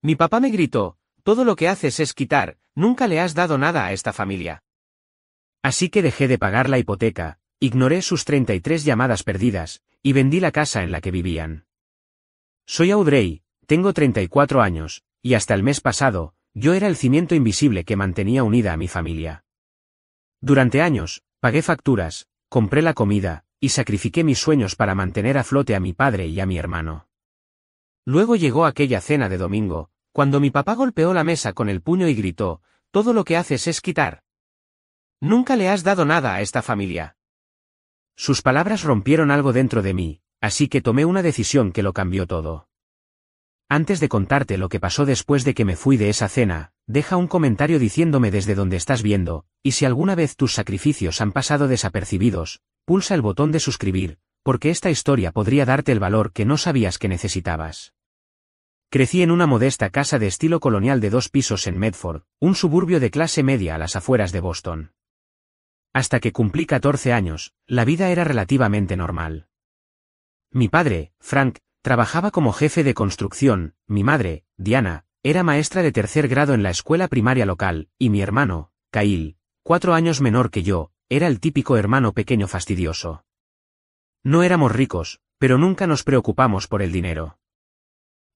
Mi papá me gritó, todo lo que haces es quitar, nunca le has dado nada a esta familia. Así que dejé de pagar la hipoteca, ignoré sus 33 llamadas perdidas, y vendí la casa en la que vivían. Soy Audrey, tengo 34 años, y hasta el mes pasado, yo era el cimiento invisible que mantenía unida a mi familia. Durante años, pagué facturas, compré la comida, y sacrifiqué mis sueños para mantener a flote a mi padre y a mi hermano. Luego llegó aquella cena de domingo, cuando mi papá golpeó la mesa con el puño y gritó, todo lo que haces es quitar. Nunca le has dado nada a esta familia. Sus palabras rompieron algo dentro de mí, así que tomé una decisión que lo cambió todo. Antes de contarte lo que pasó después de que me fui de esa cena, deja un comentario diciéndome desde donde estás viendo, y si alguna vez tus sacrificios han pasado desapercibidos, pulsa el botón de suscribir, porque esta historia podría darte el valor que no sabías que necesitabas. Crecí en una modesta casa de estilo colonial de 2 pisos en Medford, un suburbio de clase media a las afueras de Boston. Hasta que cumplí 14 años, la vida era relativamente normal. Mi padre, Frank, trabajaba como jefe de construcción, mi madre, Diana, era maestra de 3er grado en la escuela primaria local, y mi hermano, Kyle, 4 años menor que yo, era el típico hermano pequeño fastidioso. No éramos ricos, pero nunca nos preocupamos por el dinero.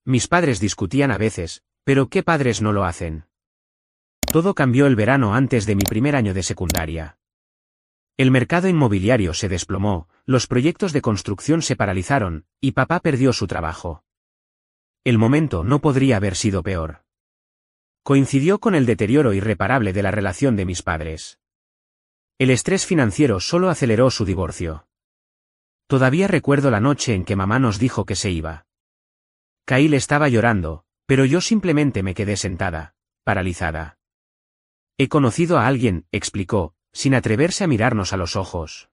Mis padres discutían a veces, pero ¿qué padres no lo hacen? Todo cambió el verano antes de mi primer año de secundaria. El mercado inmobiliario se desplomó, los proyectos de construcción se paralizaron, y papá perdió su trabajo. El momento no podría haber sido peor. Coincidió con el deterioro irreparable de la relación de mis padres. El estrés financiero solo aceleró su divorcio. Todavía recuerdo la noche en que mamá nos dijo que se iba. Kyle estaba llorando, pero yo simplemente me quedé sentada, paralizada. He conocido a alguien, explicó, sin atreverse a mirarnos a los ojos.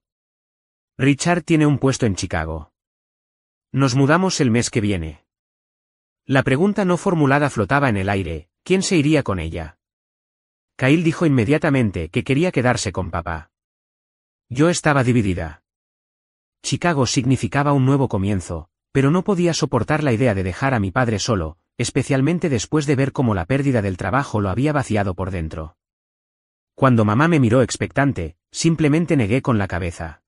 Richard tiene un puesto en Chicago. Nos mudamos el mes que viene. La pregunta no formulada flotaba en el aire, ¿quién se iría con ella? Kyle dijo inmediatamente que quería quedarse con papá. Yo estaba dividida. Chicago significaba un nuevo comienzo, pero no podía soportar la idea de dejar a mi padre solo, especialmente después de ver cómo la pérdida del trabajo lo había vaciado por dentro. Cuando mamá me miró expectante, simplemente negué con la cabeza.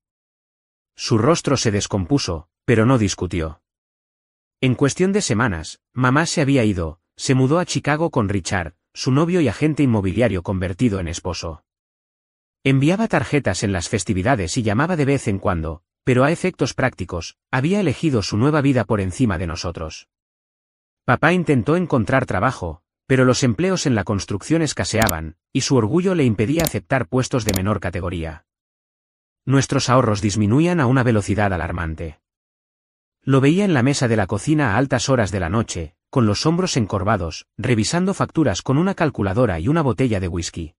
Su rostro se descompuso, pero no discutió. En cuestión de semanas, mamá se había ido, se mudó a Chicago con Richard, su novio y agente inmobiliario convertido en esposo. Enviaba tarjetas en las festividades y llamaba de vez en cuando, pero a efectos prácticos, había elegido su nueva vida por encima de nosotros. Papá intentó encontrar trabajo, pero los empleos en la construcción escaseaban, y su orgullo le impedía aceptar puestos de menor categoría. Nuestros ahorros disminuían a una velocidad alarmante. Lo veía en la mesa de la cocina a altas horas de la noche, con los hombros encorvados, revisando facturas con una calculadora y una botella de whisky.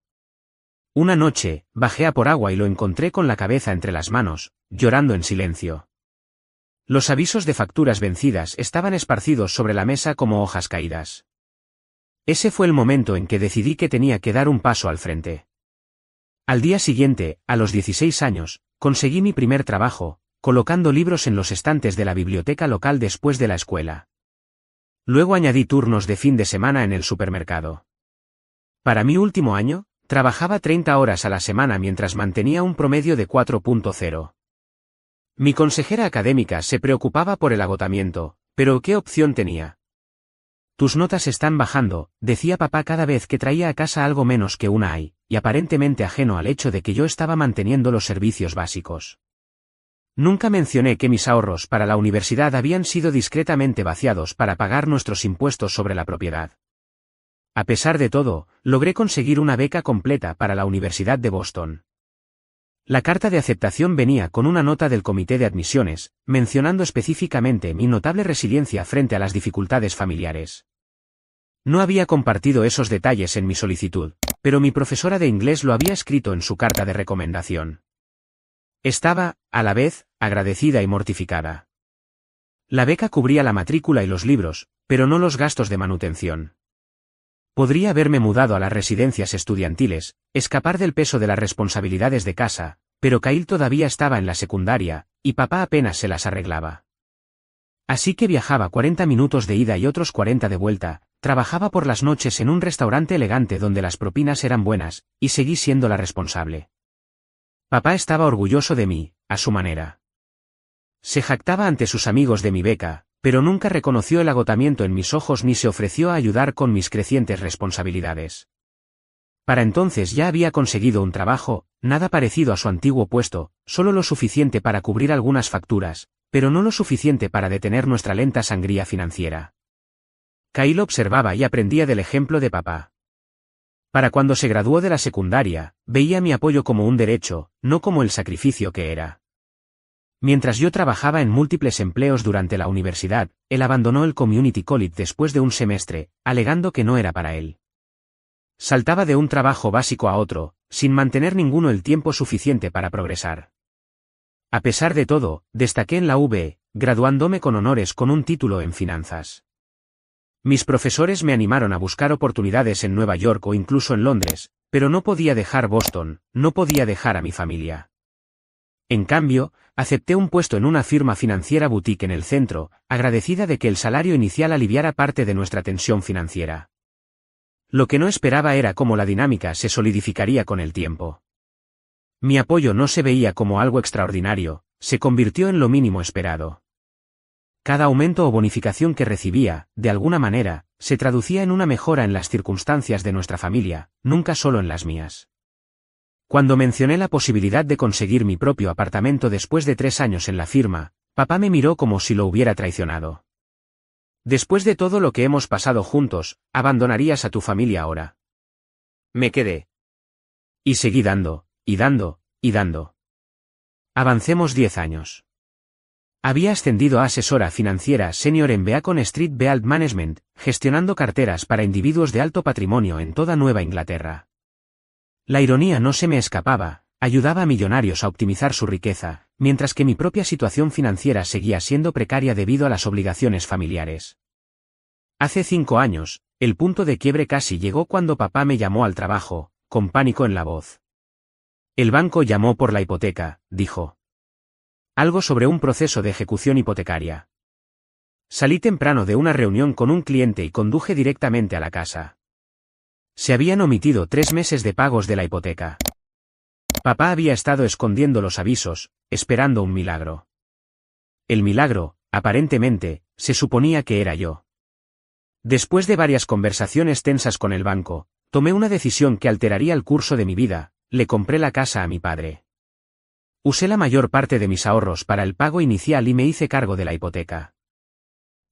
Una noche, bajé a por agua y lo encontré con la cabeza entre las manos, llorando en silencio. Los avisos de facturas vencidas estaban esparcidos sobre la mesa como hojas caídas. Ese fue el momento en que decidí que tenía que dar un paso al frente. Al día siguiente, a los 16 años, conseguí mi primer trabajo, colocando libros en los estantes de la biblioteca local después de la escuela. Luego añadí turnos de fin de semana en el supermercado. Para mi último año, trabajaba 30 horas a la semana mientras mantenía un promedio de 4.0. Mi consejera académica se preocupaba por el agotamiento, pero ¿qué opción tenía? Tus notas están bajando, decía papá cada vez que traía a casa algo menos que una A, y aparentemente ajeno al hecho de que yo estaba manteniendo los servicios básicos. Nunca mencioné que mis ahorros para la universidad habían sido discretamente vaciados para pagar nuestros impuestos sobre la propiedad. A pesar de todo, logré conseguir una beca completa para la Universidad de Boston. La carta de aceptación venía con una nota del comité de admisiones, mencionando específicamente mi notable resiliencia frente a las dificultades familiares. No había compartido esos detalles en mi solicitud, pero mi profesora de inglés lo había escrito en su carta de recomendación. Estaba, a la vez, agradecida y mortificada. La beca cubría la matrícula y los libros, pero no los gastos de manutención. Podría haberme mudado a las residencias estudiantiles, escapar del peso de las responsabilidades de casa, pero Kyle todavía estaba en la secundaria, y papá apenas se las arreglaba. Así que viajaba 40 minutos de ida y otros 40 de vuelta, trabajaba por las noches en un restaurante elegante donde las propinas eran buenas, y seguí siendo la responsable. Papá estaba orgulloso de mí, a su manera. Se jactaba ante sus amigos de mi beca, pero nunca reconoció el agotamiento en mis ojos ni se ofreció a ayudar con mis crecientes responsabilidades. Para entonces ya había conseguido un trabajo, nada parecido a su antiguo puesto, solo lo suficiente para cubrir algunas facturas, pero no lo suficiente para detener nuestra lenta sangría financiera. Kyle observaba y aprendía del ejemplo de papá. Para cuando se graduó de la secundaria, veía mi apoyo como un derecho, no como el sacrificio que era. Mientras yo trabajaba en múltiples empleos durante la universidad, él abandonó el Community College después de un semestre, alegando que no era para él. Saltaba de un trabajo básico a otro, sin mantener ninguno el tiempo suficiente para progresar. A pesar de todo, destaqué en la UB, graduándome con honores con un título en finanzas. Mis profesores me animaron a buscar oportunidades en Nueva York o incluso en Londres, pero no podía dejar Boston, no podía dejar a mi familia. En cambio, acepté un puesto en una firma financiera boutique en el centro, agradecida de que el salario inicial aliviara parte de nuestra tensión financiera. Lo que no esperaba era cómo la dinámica se solidificaría con el tiempo. Mi apoyo no se veía como algo extraordinario, se convirtió en lo mínimo esperado. Cada aumento o bonificación que recibía, de alguna manera, se traducía en una mejora en las circunstancias de nuestra familia, nunca solo en las mías. Cuando mencioné la posibilidad de conseguir mi propio apartamento después de 3 años en la firma, papá me miró como si lo hubiera traicionado. Después de todo lo que hemos pasado juntos, ¿abandonarías a tu familia ahora? Me quedé. Y seguí dando, y dando, y dando. Avancemos 10 años. Había ascendido a asesora financiera senior en Beacon Street Wealth Management, gestionando carteras para individuos de alto patrimonio en toda Nueva Inglaterra. La ironía no se me escapaba, ayudaba a millonarios a optimizar su riqueza, mientras que mi propia situación financiera seguía siendo precaria debido a las obligaciones familiares. Hace 5 años, el punto de quiebre casi llegó cuando papá me llamó al trabajo, con pánico en la voz. El banco llamó por la hipoteca, dijo. Algo sobre un proceso de ejecución hipotecaria. Salí temprano de una reunión con un cliente y conduje directamente a la casa. Se habían omitido 3 meses de pagos de la hipoteca. Papá había estado escondiendo los avisos, esperando un milagro. El milagro, aparentemente, se suponía que era yo. Después de varias conversaciones tensas con el banco, tomé una decisión que alteraría el curso de mi vida, le compré la casa a mi padre. Usé la mayor parte de mis ahorros para el pago inicial y me hice cargo de la hipoteca.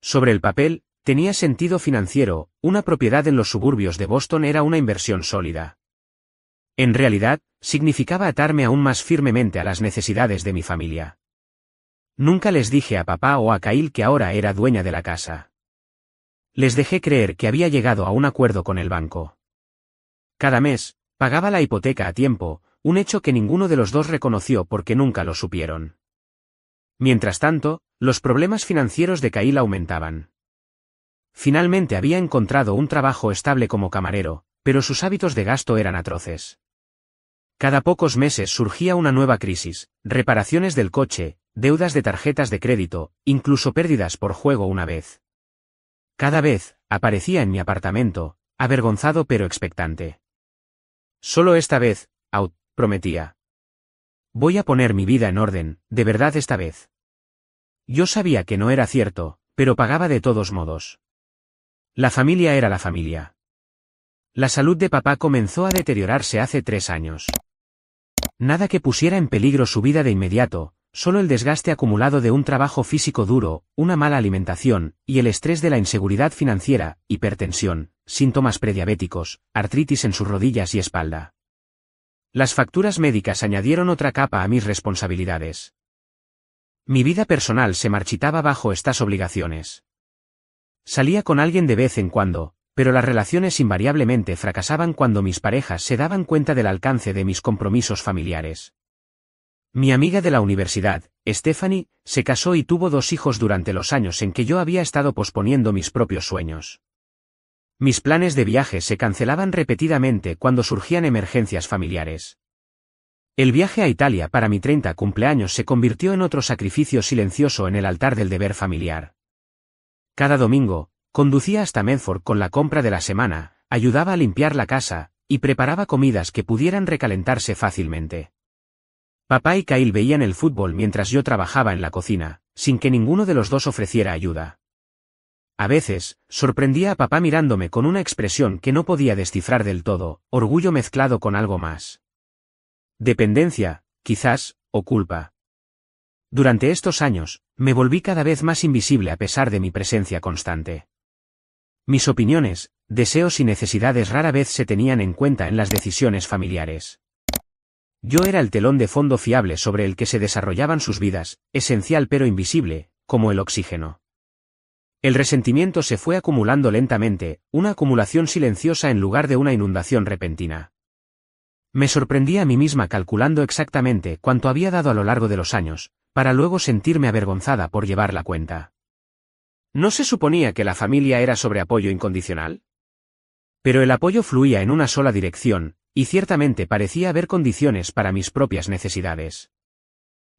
Sobre el papel, tenía sentido financiero, una propiedad en los suburbios de Boston era una inversión sólida. En realidad, significaba atarme aún más firmemente a las necesidades de mi familia. Nunca les dije a papá o a Kyle que ahora era dueña de la casa. Les dejé creer que había llegado a un acuerdo con el banco. Cada mes, pagaba la hipoteca a tiempo, un hecho que ninguno de los dos reconoció porque nunca lo supieron. Mientras tanto, los problemas financieros de Kyle aumentaban. Finalmente había encontrado un trabajo estable como camarero, pero sus hábitos de gasto eran atroces. Cada pocos meses surgía una nueva crisis, reparaciones del coche, deudas de tarjetas de crédito, incluso pérdidas por juego una vez. Cada vez, aparecía en mi apartamento, avergonzado pero expectante. Solo esta vez, prometía. Voy a poner mi vida en orden, de verdad esta vez. Yo sabía que no era cierto, pero pagaba de todos modos. La familia era la familia. La salud de papá comenzó a deteriorarse hace 3 años. Nada que pusiera en peligro su vida de inmediato, solo el desgaste acumulado de un trabajo físico duro, una mala alimentación, y el estrés de la inseguridad financiera, hipertensión, síntomas prediabéticos, artritis en sus rodillas y espalda. Las facturas médicas añadieron otra capa a mis responsabilidades. Mi vida personal se marchitaba bajo estas obligaciones. Salía con alguien de vez en cuando, pero las relaciones invariablemente fracasaban cuando mis parejas se daban cuenta del alcance de mis compromisos familiares. Mi amiga de la universidad, Stephanie, se casó y tuvo 2 hijos durante los años en que yo había estado posponiendo mis propios sueños. Mis planes de viaje se cancelaban repetidamente cuando surgían emergencias familiares. El viaje a Italia para mi 30 cumpleaños se convirtió en otro sacrificio silencioso en el altar del deber familiar. Cada domingo, Conducía hasta Medford con la compra de la semana, ayudaba a limpiar la casa, y preparaba comidas que pudieran recalentarse fácilmente. Papá y Kyle veían el fútbol mientras yo trabajaba en la cocina, sin que ninguno de los dos ofreciera ayuda. A veces, sorprendía a papá mirándome con una expresión que no podía descifrar del todo, orgullo mezclado con algo más. Dependencia, quizás, o culpa. Durante estos años, me volví cada vez más invisible a pesar de mi presencia constante. Mis opiniones, deseos y necesidades rara vez se tenían en cuenta en las decisiones familiares. Yo era el telón de fondo fiable sobre el que se desarrollaban sus vidas, esencial pero invisible, como el oxígeno. El resentimiento se fue acumulando lentamente, una acumulación silenciosa en lugar de una inundación repentina. Me sorprendí a mí misma calculando exactamente cuánto había dado a lo largo de los años, para luego sentirme avergonzada por llevar la cuenta. ¿No se suponía que la familia era sobre apoyo incondicional? Pero el apoyo fluía en una sola dirección, y ciertamente parecía haber condiciones para mis propias necesidades.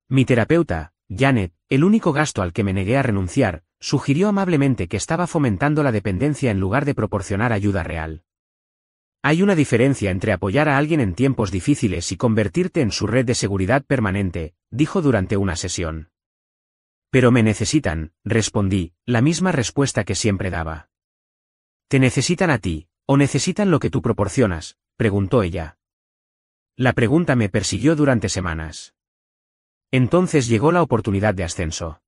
Mi terapeuta, Janet, el único gasto al que me negué a renunciar, sugirió amablemente que estaba fomentando la dependencia en lugar de proporcionar ayuda real. Hay una diferencia entre apoyar a alguien en tiempos difíciles y convertirte en su red de seguridad permanente, dijo durante una sesión. Pero me necesitan, respondí, la misma respuesta que siempre daba. ¿Te necesitan a ti, o necesitan lo que tú proporcionas?, preguntó ella. La pregunta me persiguió durante semanas. Entonces llegó la oportunidad de ascenso.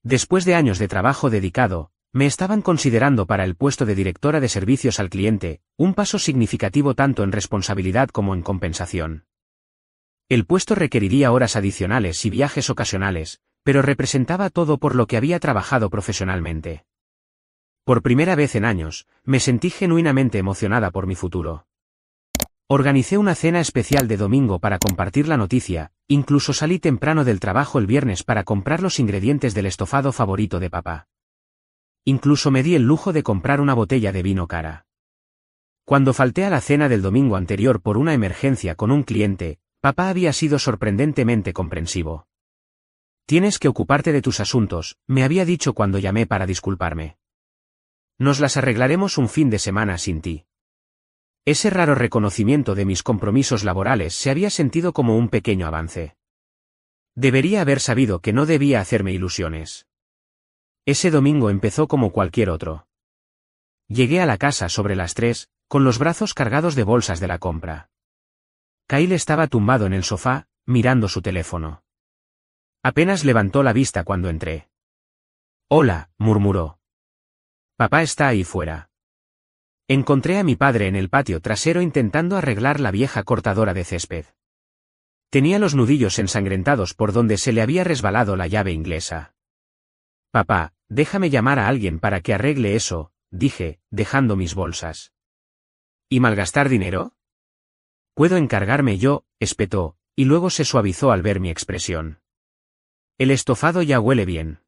Después de años de trabajo dedicado, me estaban considerando para el puesto de directora de servicios al cliente, un paso significativo tanto en responsabilidad como en compensación. El puesto requeriría horas adicionales y viajes ocasionales, pero representaba todo por lo que había trabajado profesionalmente. Por primera vez en años, me sentí genuinamente emocionada por mi futuro. Organicé una cena especial de domingo para compartir la noticia, incluso salí temprano del trabajo el viernes para comprar los ingredientes del estofado favorito de papá. Incluso me di el lujo de comprar una botella de vino cara. Cuando falté a la cena del domingo anterior por una emergencia con un cliente, papá había sido sorprendentemente comprensivo. Tienes que ocuparte de tus asuntos, me había dicho cuando llamé para disculparme. Nos las arreglaremos un fin de semana sin ti. Ese raro reconocimiento de mis compromisos laborales se había sentido como un pequeño avance. Debería haber sabido que no debía hacerme ilusiones. Ese domingo empezó como cualquier otro. Llegué a la casa sobre las 3, con los brazos cargados de bolsas de la compra. Kyle estaba tumbado en el sofá, mirando su teléfono. Apenas levantó la vista cuando entré. «Hola», murmuró. «Papá está ahí fuera». Encontré a mi padre en el patio trasero intentando arreglar la vieja cortadora de césped. Tenía los nudillos ensangrentados por donde se le había resbalado la llave inglesa. «Papá, déjame llamar a alguien para que arregle eso», dije, dejando mis bolsas. «¿Y malgastar dinero?» «Puedo encargarme yo», espetó, y luego se suavizó al ver mi expresión. «El estofado ya huele bien».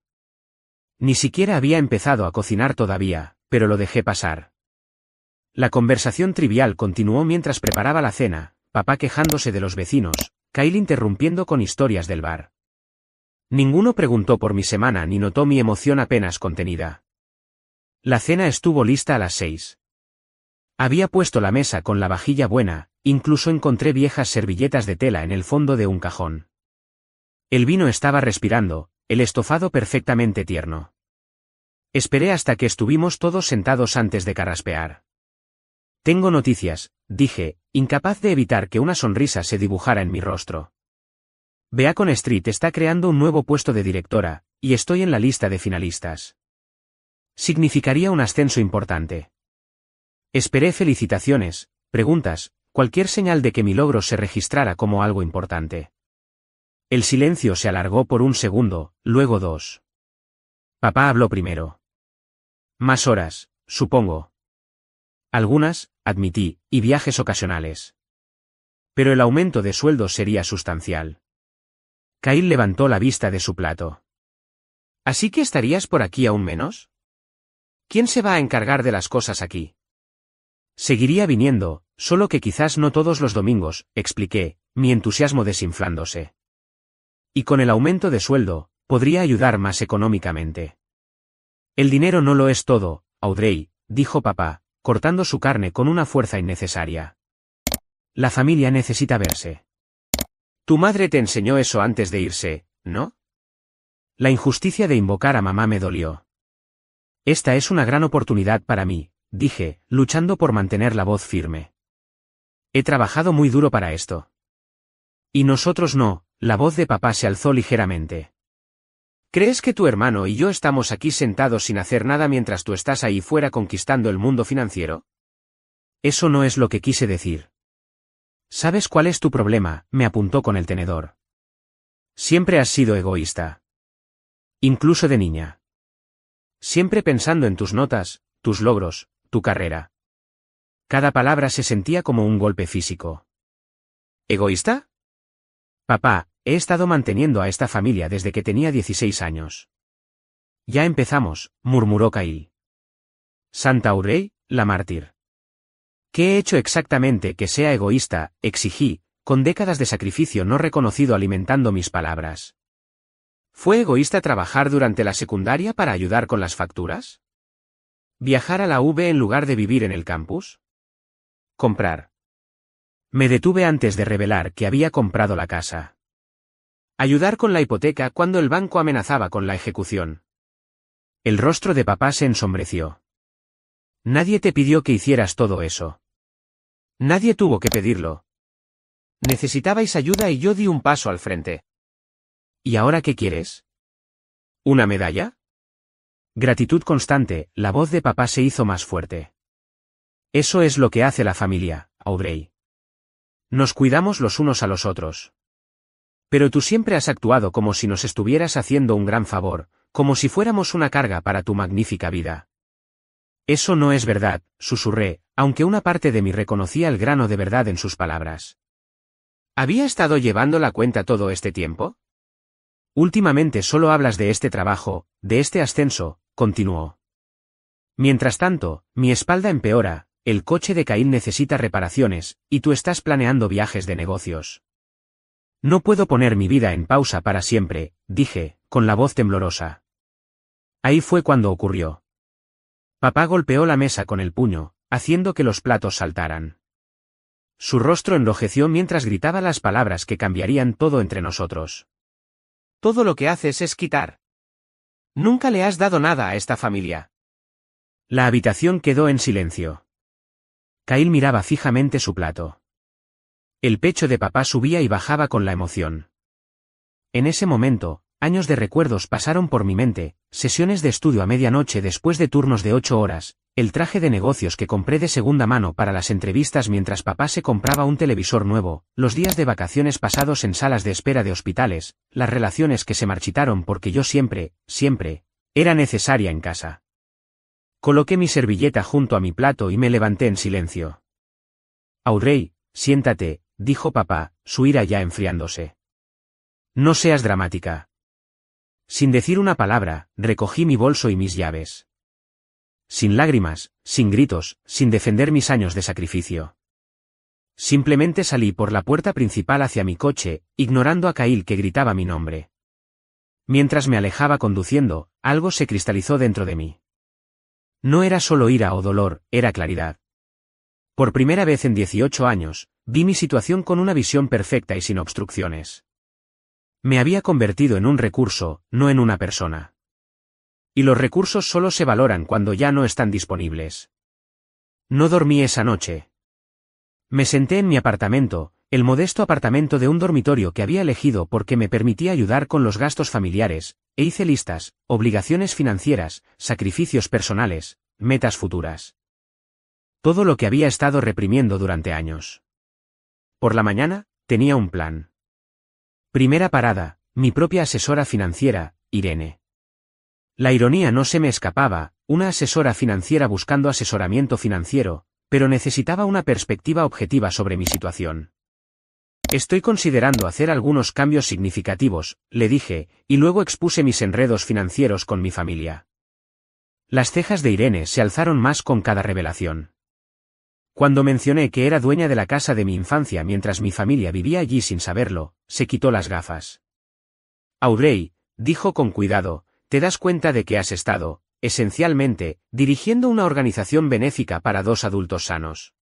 Ni siquiera había empezado a cocinar todavía, pero lo dejé pasar. La conversación trivial continuó mientras preparaba la cena, papá quejándose de los vecinos, Kyle interrumpiendo con historias del bar. Ninguno preguntó por mi semana ni notó mi emoción apenas contenida. La cena estuvo lista a las 6. Había puesto la mesa con la vajilla buena, incluso encontré viejas servilletas de tela en el fondo de un cajón. El vino estaba respirando, el estofado perfectamente tierno. Esperé hasta que estuvimos todos sentados antes de carraspear. «Tengo noticias», dije, incapaz de evitar que una sonrisa se dibujara en mi rostro. Beacon Street está creando un nuevo puesto de directora, y estoy en la lista de finalistas. Significaría un ascenso importante. Esperé felicitaciones, preguntas, cualquier señal de que mi logro se registrara como algo importante. El silencio se alargó por un segundo, luego 2. Papá habló primero. «Más horas, supongo». «Algunas», admití, «y viajes ocasionales». «Pero el aumento de sueldo sería sustancial». Kyle levantó la vista de su plato. «¿Así que estarías por aquí aún menos? ¿Quién se va a encargar de las cosas aquí?» «Seguiría viniendo, solo que quizás no todos los domingos», expliqué, mi entusiasmo desinflándose. «Y con el aumento de sueldo, podría ayudar más económicamente». El dinero no lo es todo, Audrey, dijo papá, cortando su carne con una fuerza innecesaria. La familia necesita verse. Tu madre te enseñó eso antes de irse, ¿no? La injusticia de invocar a mamá me dolió. Esta es una gran oportunidad para mí, dije, luchando por mantener la voz firme. He trabajado muy duro para esto. Y nosotros no, la voz de papá se alzó ligeramente. ¿Crees que tu hermano y yo estamos aquí sentados sin hacer nada mientras tú estás ahí fuera conquistando el mundo financiero? Eso no es lo que quise decir. ¿Sabes cuál es tu problema?, me apuntó con el tenedor. Siempre has sido egoísta. Incluso de niña. Siempre pensando en tus notas, tus logros, tu carrera. Cada palabra se sentía como un golpe físico. ¿Egoísta? Papá, he estado manteniendo a esta familia desde que tenía 16 años. Ya empezamos, murmuró Kyle. Santa Audrey, la mártir. ¿Qué he hecho exactamente que sea egoísta?, exigí, con décadas de sacrificio no reconocido alimentando mis palabras. ¿Fue egoísta trabajar durante la secundaria para ayudar con las facturas? ¿Viajar a la UV en lugar de vivir en el campus? ¿Comprar? Me detuve antes de revelar que había comprado la casa. ¿Ayudar con la hipoteca cuando el banco amenazaba con la ejecución? El rostro de papá se ensombreció. Nadie te pidió que hicieras todo eso. Nadie tuvo que pedirlo. Necesitabais ayuda y yo di un paso al frente. ¿Y ahora qué quieres? ¿Una medalla? Gratitud constante, la voz de papá se hizo más fuerte. Eso es lo que hace la familia, Audrey. Nos cuidamos los unos a los otros. Pero tú siempre has actuado como si nos estuvieras haciendo un gran favor, como si fuéramos una carga para tu magnífica vida. Eso no es verdad, susurré, aunque una parte de mí reconocía el grano de verdad en sus palabras. ¿Había estado llevando la cuenta todo este tiempo? Últimamente solo hablas de este trabajo, de este ascenso, continuó. Mientras tanto, mi espalda empeora, el coche de Kyle necesita reparaciones, y tú estás planeando viajes de negocios. No puedo poner mi vida en pausa para siempre, dije, con la voz temblorosa. Ahí fue cuando ocurrió. Papá golpeó la mesa con el puño, haciendo que los platos saltaran. Su rostro enrojeció mientras gritaba las palabras que cambiarían todo entre nosotros. Todo lo que haces es quitar. Nunca le has dado nada a esta familia. La habitación quedó en silencio. Kyle miraba fijamente su plato. El pecho de papá subía y bajaba con la emoción. En ese momento, años de recuerdos pasaron por mi mente, sesiones de estudio a medianoche después de turnos de 8 horas, el traje de negocios que compré de segunda mano para las entrevistas mientras papá se compraba un televisor nuevo, los días de vacaciones pasados en salas de espera de hospitales, las relaciones que se marchitaron porque yo siempre, era necesaria en casa. Coloqué mi servilleta junto a mi plato y me levanté en silencio. Audrey, siéntate, dijo papá, su ira ya enfriándose. No seas dramática. Sin decir una palabra, recogí mi bolso y mis llaves. Sin lágrimas, sin gritos, sin defender mis años de sacrificio. Simplemente salí por la puerta principal hacia mi coche, ignorando a Kyle que gritaba mi nombre. Mientras me alejaba conduciendo, algo se cristalizó dentro de mí. No era solo ira o dolor, era claridad. Por primera vez en 18 años, vi mi situación con una visión perfecta y sin obstrucciones. Me había convertido en un recurso, no en una persona. Y los recursos solo se valoran cuando ya no están disponibles. No dormí esa noche. Me senté en mi apartamento, el modesto apartamento de un dormitorio que había elegido porque me permitía ayudar con los gastos familiares, e hice listas, obligaciones financieras, sacrificios personales, metas futuras. Todo lo que había estado reprimiendo durante años. Por la mañana, tenía un plan. Primera parada, mi propia asesora financiera, Irene. La ironía no se me escapaba, una asesora financiera buscando asesoramiento financiero, pero necesitaba una perspectiva objetiva sobre mi situación. Estoy considerando hacer algunos cambios significativos, le dije, y luego expuse mis enredos financieros con mi familia. Las cejas de Irene se alzaron más con cada revelación. Cuando mencioné que era dueña de la casa de mi infancia mientras mi familia vivía allí sin saberlo, se quitó las gafas. Audrey, dijo con cuidado, ¿te das cuenta de que has estado esencialmente, dirigiendo una organización benéfica para 2 adultos sanos.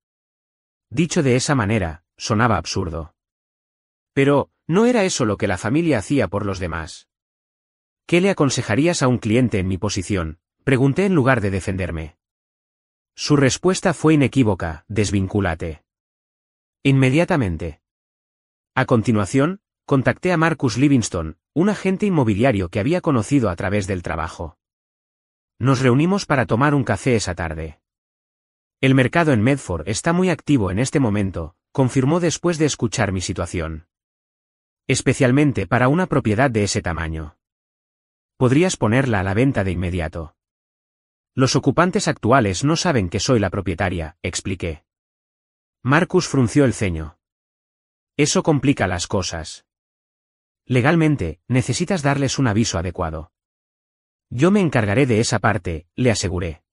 Dicho de esa manera, sonaba absurdo. Pero, ¿no era eso lo que la familia hacía por los demás? ¿Qué le aconsejarías a un cliente en mi posición?, pregunté en lugar de defenderme. Su respuesta fue inequívoca: desvincúlate. Inmediatamente. A continuación, contacté a Marcus Livingston, un agente inmobiliario que había conocido a través del trabajo. Nos reunimos para tomar un café esa tarde. El mercado en Medford está muy activo en este momento, confirmó después de escuchar mi situación. Especialmente para una propiedad de ese tamaño. Podrías ponerla a la venta de inmediato. Los ocupantes actuales no saben que soy la propietaria, expliqué. Marcus frunció el ceño. Eso complica las cosas. Legalmente, necesitas darles un aviso adecuado. Yo me encargaré de esa parte, le aseguré.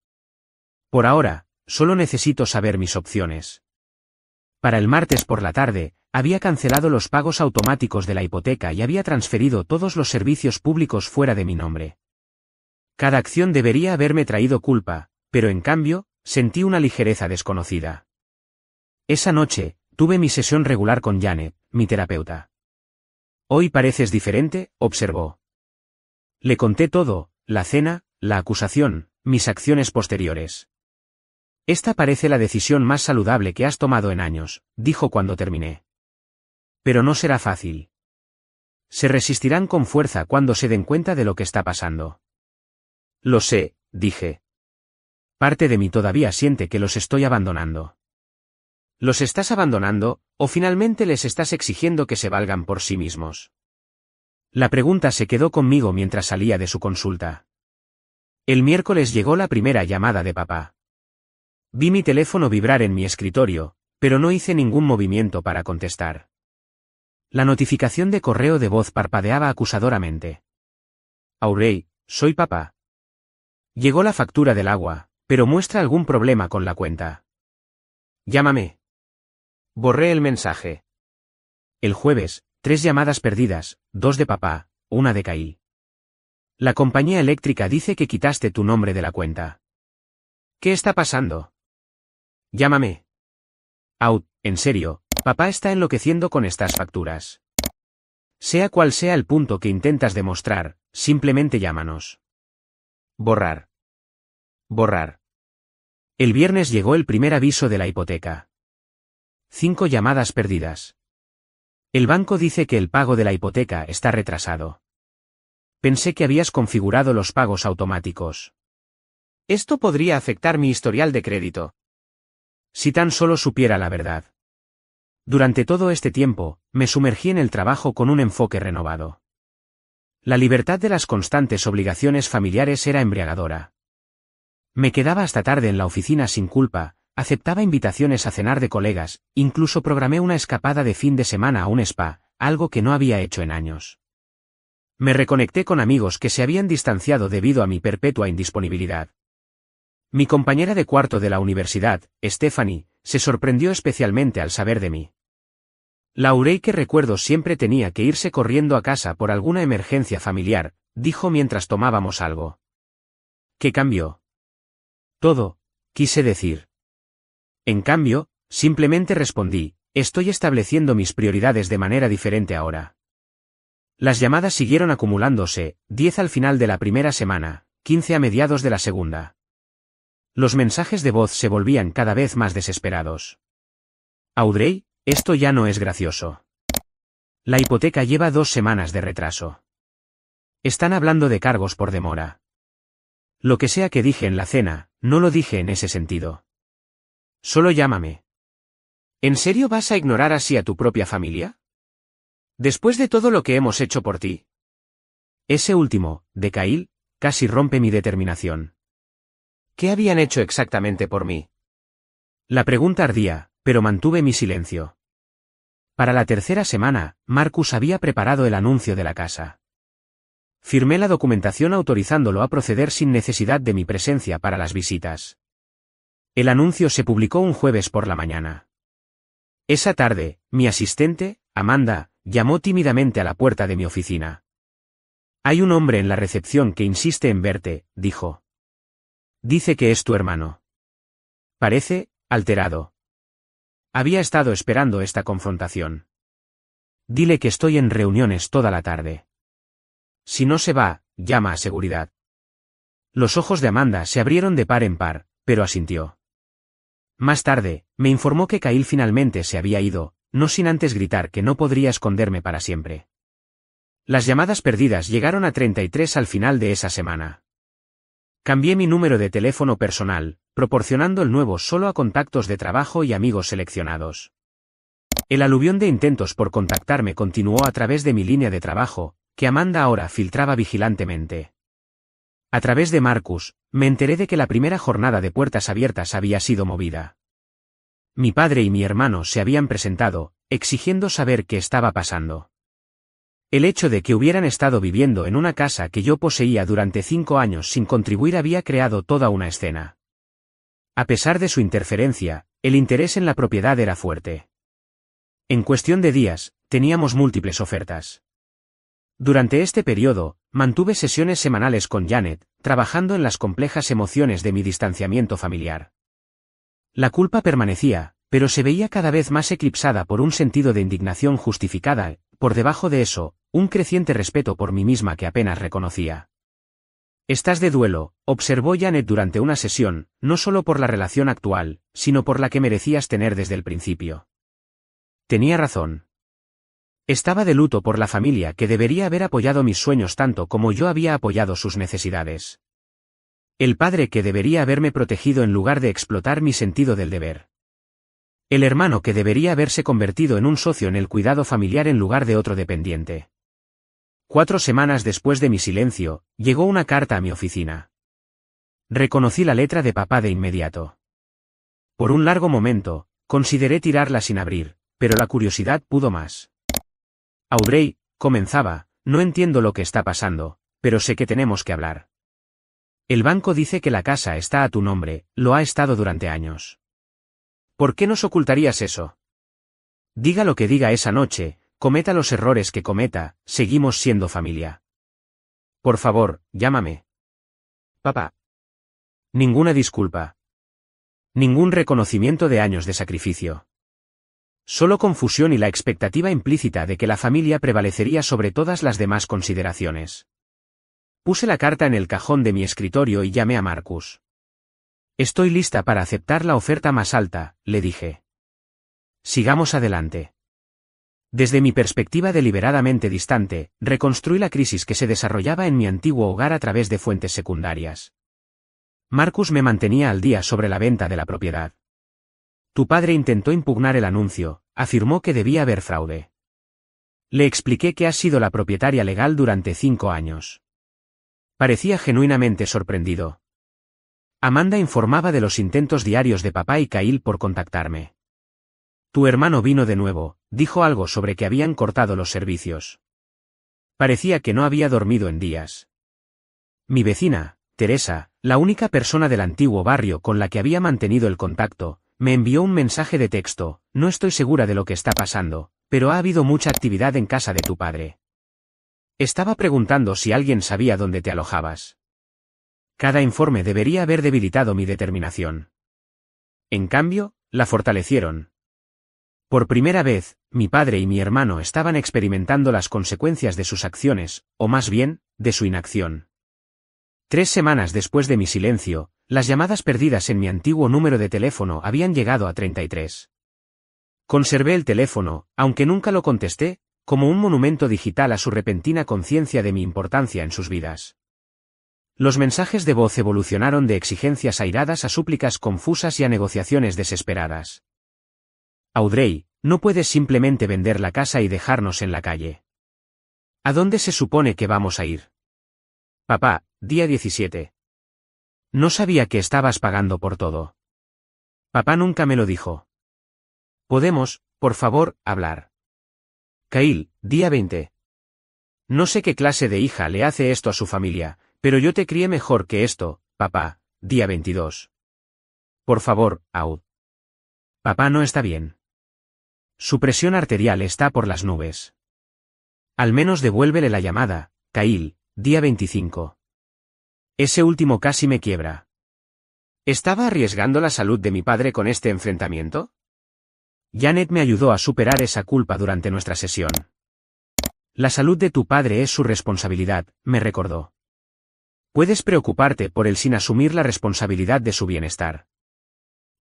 Por ahora, solo necesito saber mis opciones. Para el martes por la tarde, había cancelado los pagos automáticos de la hipoteca y había transferido todos los servicios públicos fuera de mi nombre. Cada acción debería haberme traído culpa, pero en cambio, sentí una ligereza desconocida. Esa noche, tuve mi sesión regular con Janet, mi terapeuta. Hoy pareces diferente, observó. Le conté todo, la cena, la acusación, mis acciones posteriores. Esta parece la decisión más saludable que has tomado en años, dijo cuando terminé. Pero no será fácil. Se resistirán con fuerza cuando se den cuenta de lo que está pasando. Lo sé, dije. Parte de mí todavía siente que los estoy abandonando. ¿Los estás abandonando, o finalmente les estás exigiendo que se valgan por sí mismos? La pregunta se quedó conmigo mientras salía de su consulta. El miércoles llegó la primera llamada de papá. Vi mi teléfono vibrar en mi escritorio, pero no hice ningún movimiento para contestar. La notificación de correo de voz parpadeaba acusadoramente. Audrey, soy papá. Llegó la factura del agua, pero muestra algún problema con la cuenta. Llámame. Borré el mensaje. El jueves, 3 llamadas perdidas, 2 de papá, 1 de Kyle. La compañía eléctrica dice que quitaste tu nombre de la cuenta. ¿Qué está pasando? Llámame. En serio, papá está enloqueciendo con estas facturas. Sea cual sea el punto que intentas demostrar, simplemente llámanos. Borrar. Borrar. El viernes llegó el primer aviso de la hipoteca. 5 llamadas perdidas. El banco dice que el pago de la hipoteca está retrasado. Pensé que habías configurado los pagos automáticos. Esto podría afectar mi historial de crédito. Si tan solo supiera la verdad. Durante todo este tiempo, me sumergí en el trabajo con un enfoque renovado. La libertad de las constantes obligaciones familiares era embriagadora. Me quedaba hasta tarde en la oficina sin culpa, aceptaba invitaciones a cenar de colegas, incluso programé una escapada de fin de semana a un spa, algo que no había hecho en años. Me reconecté con amigos que se habían distanciado debido a mi perpetua indisponibilidad. Mi compañera de cuarto de la universidad, Stephanie, se sorprendió especialmente al saber de mí. La Audrey que recuerdo siempre tenía que irse corriendo a casa por alguna emergencia familiar, dijo mientras tomábamos algo. ¿Qué cambió? Todo, quise decir. En cambio, simplemente respondí, estoy estableciendo mis prioridades de manera diferente ahora. Las llamadas siguieron acumulándose, 10 al final de la primera semana, 15 a mediados de la segunda. Los mensajes de voz se volvían cada vez más desesperados. Audrey, esto ya no es gracioso. La hipoteca lleva 2 semanas de retraso. Están hablando de cargos por demora. Lo que sea que dije en la cena, no lo dije en ese sentido. Solo llámame. ¿En serio vas a ignorar así a tu propia familia? Después de todo lo que hemos hecho por ti. Ese último, de Kyle, casi rompe mi determinación. ¿Qué habían hecho exactamente por mí? La pregunta ardía, pero mantuve mi silencio. Para la tercera semana, Marcus había preparado el anuncio de la casa. Firmé la documentación autorizándolo a proceder sin necesidad de mi presencia para las visitas. El anuncio se publicó un jueves por la mañana. Esa tarde, mi asistente, Amanda, llamó tímidamente a la puerta de mi oficina. Hay un hombre en la recepción que insiste en verte, dijo. Dice que es tu hermano. Parece alterado. Había estado esperando esta confrontación. Dile que estoy en reuniones toda la tarde. Si no se va, llama a seguridad. Los ojos de Amanda se abrieron de par en par, pero asintió. Más tarde, me informó que Kyle finalmente se había ido, no sin antes gritar que no podría esconderme para siempre. Las llamadas perdidas llegaron a 33 al final de esa semana. Cambié mi número de teléfono personal, proporcionando el nuevo solo a contactos de trabajo y amigos seleccionados. El aluvión de intentos por contactarme continuó a través de mi línea de trabajo, que Amanda ahora filtraba vigilantemente. A través de Marcus, me enteré de que la primera jornada de puertas abiertas había sido movida. Mi padre y mi hermano se habían presentado, exigiendo saber qué estaba pasando. El hecho de que hubieran estado viviendo en una casa que yo poseía durante 5 años sin contribuir había creado toda una escena. A pesar de su interferencia, el interés en la propiedad era fuerte. En cuestión de días, teníamos múltiples ofertas. Durante este periodo, mantuve sesiones semanales con Janet, trabajando en las complejas emociones de mi distanciamiento familiar. La culpa permanecía, pero se veía cada vez más eclipsada por un sentido de indignación justificada, por debajo de eso, un creciente respeto por mí misma que apenas reconocía. Estás de duelo, observó Janet durante una sesión, no solo por la relación actual, sino por la que merecías tener desde el principio. Tenía razón. Estaba de luto por la familia que debería haber apoyado mis sueños tanto como yo había apoyado sus necesidades. El padre que debería haberme protegido en lugar de explotar mi sentido del deber. El hermano que debería haberse convertido en un socio en el cuidado familiar en lugar de otro dependiente. 4 semanas después de mi silencio, llegó una carta a mi oficina. Reconocí la letra de papá de inmediato. Por un largo momento, consideré tirarla sin abrir, pero la curiosidad pudo más. Audrey, comenzaba, no entiendo lo que está pasando, pero sé que tenemos que hablar. El banco dice que la casa está a tu nombre, lo ha estado durante años. ¿Por qué nos ocultarías eso? Diga lo que diga esa noche, cometa los errores que cometa, seguimos siendo familia. Por favor, llámame. Papá. Ninguna disculpa. Ningún reconocimiento de años de sacrificio. Solo confusión y la expectativa implícita de que la familia prevalecería sobre todas las demás consideraciones. Puse la carta en el cajón de mi escritorio y llamé a Marcus. Estoy lista para aceptar la oferta más alta, le dije. Sigamos adelante. Desde mi perspectiva deliberadamente distante, reconstruí la crisis que se desarrollaba en mi antiguo hogar a través de fuentes secundarias. Marcus me mantenía al día sobre la venta de la propiedad. Tu padre intentó impugnar el anuncio, afirmó que debía haber fraude. Le expliqué que has sido la propietaria legal durante 5 años. Parecía genuinamente sorprendido. Amanda informaba de los intentos diarios de papá y Kyle por contactarme. Tu hermano vino de nuevo, dijo algo sobre que habían cortado los servicios. Parecía que no había dormido en días. Mi vecina, Teresa, la única persona del antiguo barrio con la que había mantenido el contacto, me envió un mensaje de texto, no estoy segura de lo que está pasando, pero ha habido mucha actividad en casa de tu padre. Estaba preguntando si alguien sabía dónde te alojabas. Cada informe debería haber debilitado mi determinación. En cambio, la fortalecieron. Por primera vez, mi padre y mi hermano estaban experimentando las consecuencias de sus acciones, o más bien, de su inacción. 3 semanas después de mi silencio, las llamadas perdidas en mi antiguo número de teléfono habían llegado a 33. Conservé el teléfono, aunque nunca lo contesté, como un monumento digital a su repentina conciencia de mi importancia en sus vidas. Los mensajes de voz evolucionaron de exigencias airadas a súplicas confusas y a negociaciones desesperadas. Audrey, no puedes simplemente vender la casa y dejarnos en la calle. ¿A dónde se supone que vamos a ir? Papá, día 17. No sabía que estabas pagando por todo. Papá nunca me lo dijo. ¿Podemos, por favor, hablar? Kyle, día 20. No sé qué clase de hija le hace esto a su familia, pero yo te crié mejor que esto, papá, día 22. Por favor, Aud. Papá no está bien. Su presión arterial está por las nubes. Al menos devuélvele la llamada, Kyle, día 25. Ese último casi me quiebra. ¿Estaba arriesgando la salud de mi padre con este enfrentamiento? Janet me ayudó a superar esa culpa durante nuestra sesión. La salud de tu padre es su responsabilidad, me recordó. Puedes preocuparte por él sin asumir la responsabilidad de su bienestar.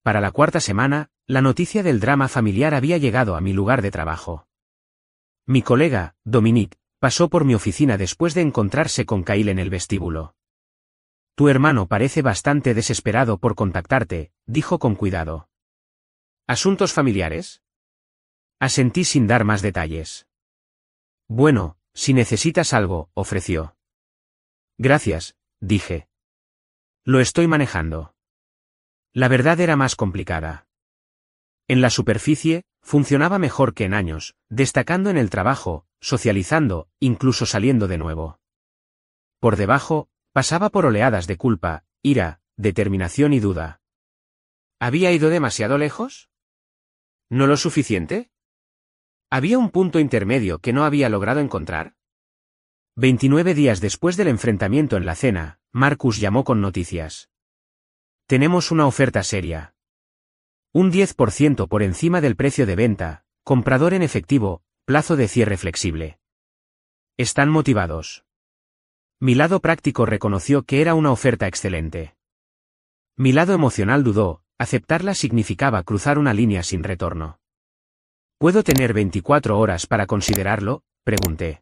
Para la cuarta semana, la noticia del drama familiar había llegado a mi lugar de trabajo. Mi colega, Dominique, pasó por mi oficina después de encontrarse con Kyle en el vestíbulo. Tu hermano parece bastante desesperado por contactarte, dijo con cuidado. ¿Asuntos familiares? Asentí sin dar más detalles. Bueno, si necesitas algo, ofreció. Gracias, dije. Lo estoy manejando. La verdad era más complicada. En la superficie, funcionaba mejor que en años, destacando en el trabajo, socializando, incluso saliendo de nuevo. Por debajo, pasaba por oleadas de culpa, ira, determinación y duda. ¿Había ido demasiado lejos? ¿No lo suficiente? ¿Había un punto intermedio que no había logrado encontrar? 29 días después del enfrentamiento en la cena, Marcus llamó con noticias. Tenemos una oferta seria. Un 10% por encima del precio de venta, comprador en efectivo, plazo de cierre flexible. ¿Están motivados? Mi lado práctico reconoció que era una oferta excelente. Mi lado emocional dudó, aceptarla significaba cruzar una línea sin retorno. ¿Puedo tener 24 horas para considerarlo?, pregunté.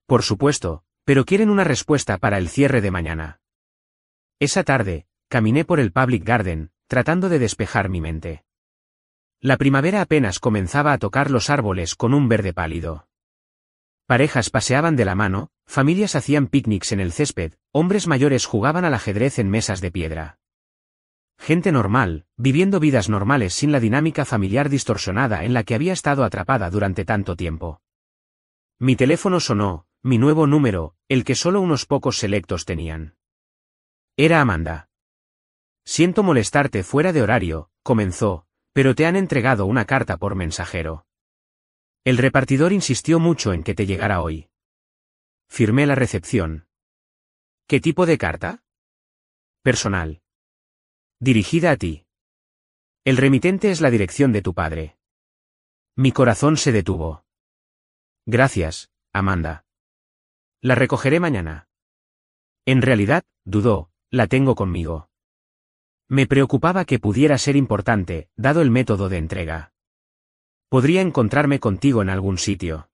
Por supuesto, pero quieren una respuesta para el cierre de mañana. Esa tarde, caminé por el Public Garden, tratando de despejar mi mente. La primavera apenas comenzaba a tocar los árboles con un verde pálido. Parejas paseaban de la mano, familias hacían picnics en el césped, hombres mayores jugaban al ajedrez en mesas de piedra. Gente normal, viviendo vidas normales sin la dinámica familiar distorsionada en la que había estado atrapada durante tanto tiempo. Mi teléfono sonó, mi nuevo número, el que solo unos pocos selectos tenían. Era Amanda. Siento molestarte fuera de horario, comenzó, pero te han entregado una carta por mensajero. El repartidor insistió mucho en que te llegara hoy. Firmé la recepción. ¿Qué tipo de carta? Personal. Dirigida a ti. El remitente es la dirección de tu padre. Mi corazón se detuvo. Gracias, Amanda. La recogeré mañana. En realidad, dudó, la tengo conmigo. Me preocupaba que pudiera ser importante, dado el método de entrega. Podría encontrarme contigo en algún sitio.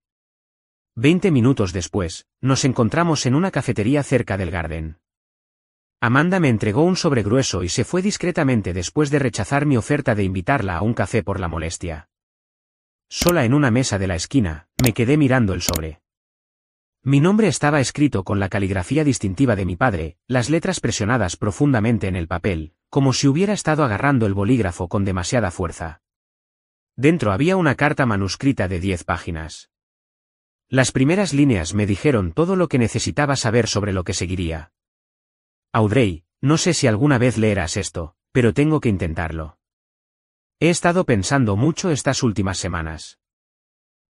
20 minutos después, nos encontramos en una cafetería cerca del Garden. Amanda me entregó un sobre grueso y se fue discretamente después de rechazar mi oferta de invitarla a un café por la molestia. Sola en una mesa de la esquina, me quedé mirando el sobre. Mi nombre estaba escrito con la caligrafía distintiva de mi padre, las letras presionadas profundamente en el papel, como si hubiera estado agarrando el bolígrafo con demasiada fuerza. Dentro había una carta manuscrita de 10 páginas. Las primeras líneas me dijeron todo lo que necesitaba saber sobre lo que seguiría. Audrey, no sé si alguna vez leerás esto, pero tengo que intentarlo. He estado pensando mucho estas últimas semanas.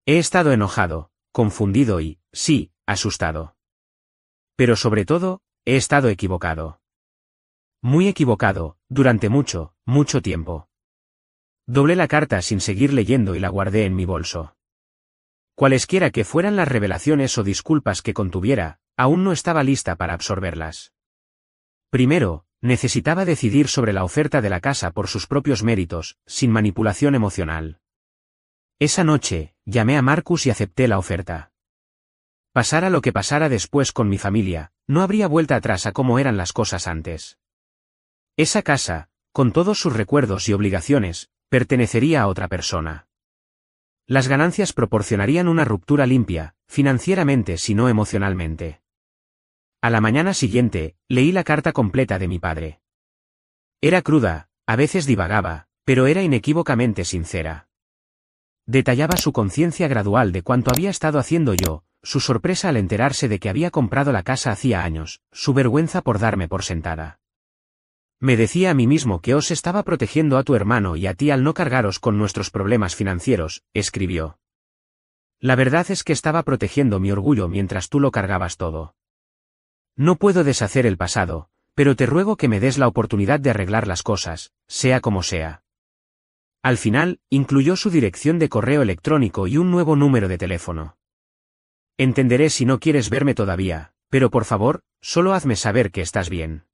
He estado enojado, confundido y, sí, asustado. Pero sobre todo, he estado equivocado. Muy equivocado, durante mucho, mucho tiempo. Doblé la carta sin seguir leyendo y la guardé en mi bolso. Cualesquiera que fueran las revelaciones o disculpas que contuviera, aún no estaba lista para absorberlas. Primero, necesitaba decidir sobre la oferta de la casa por sus propios méritos, sin manipulación emocional. Esa noche, llamé a Marcus y acepté la oferta. Pasara lo que pasara después con mi familia, no habría vuelta atrás a cómo eran las cosas antes. Esa casa, con todos sus recuerdos y obligaciones, pertenecería a otra persona. Las ganancias proporcionarían una ruptura limpia, financieramente si no emocionalmente. A la mañana siguiente, leí la carta completa de mi padre. Era cruda, a veces divagaba, pero era inequívocamente sincera. Detallaba su conciencia gradual de cuánto había estado haciendo yo, su sorpresa al enterarse de que había comprado la casa hacía años, su vergüenza por darme por sentada. Me decía a mí mismo que os estaba protegiendo a tu hermano y a ti al no cargaros con nuestros problemas financieros, escribió. La verdad es que estaba protegiendo mi orgullo mientras tú lo cargabas todo. No puedo deshacer el pasado, pero te ruego que me des la oportunidad de arreglar las cosas, sea como sea. Al final, incluyó su dirección de correo electrónico y un nuevo número de teléfono. Entenderé si no quieres verme todavía, pero por favor, solo hazme saber que estás bien.